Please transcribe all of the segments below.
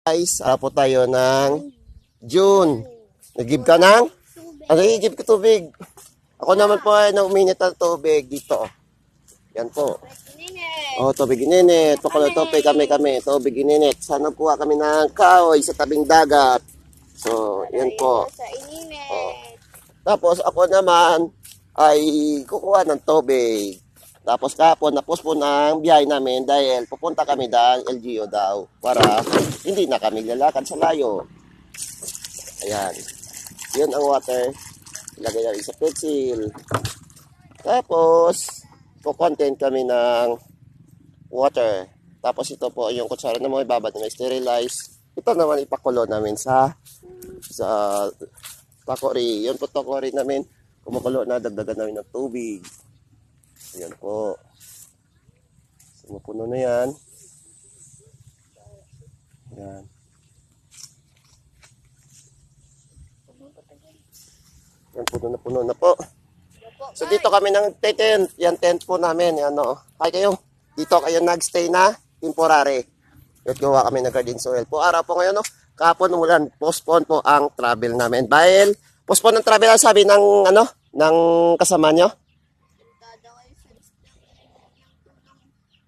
Guys, po tayo ng June. Nag-give ka ng? Ano i-give ko tubig? Ako naman po ay uminit ng tubig dito. Yan po. Oh, tubig ininit. Pakulo tubig kami. Tubig ininit. Sana kuha kami ng kahoy sa tabing dagat. So, yan po. Oh. Tapos ako naman ay kukuha ng tubig. Tapos kapon, napos po ng biyahe namin dahil pupunta kami ng LGU daw para hindi na kami lalakad sa layo. Ayan. Yun ang water. Ilagay natin sa pencil. Tapos, kukontent kami ng water. Tapos ito po yung kutsara na mga ibabad na sterilize. Ito naman ipakulo namin sa takori. Yun po takori namin. Kumukulo na, dagdagan namin ng tubig. Ayan po. Sumupuno na yan. Ayan. Yan, puno na po. So dito kami ng tent. Yan tent po namin. Yan o. Hi kayo. Dito kayo nagstay na temporary. At gawa kami ng garden soil. Po araw po ngayon, no? Kahapon ulan. Postpone po ang travel namin. Dahil postpone ang travel, sabi ng ng kasama nyo.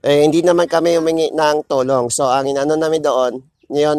Hindi naman kami humingi ng tulong. So, ang inano namin doon, ngayon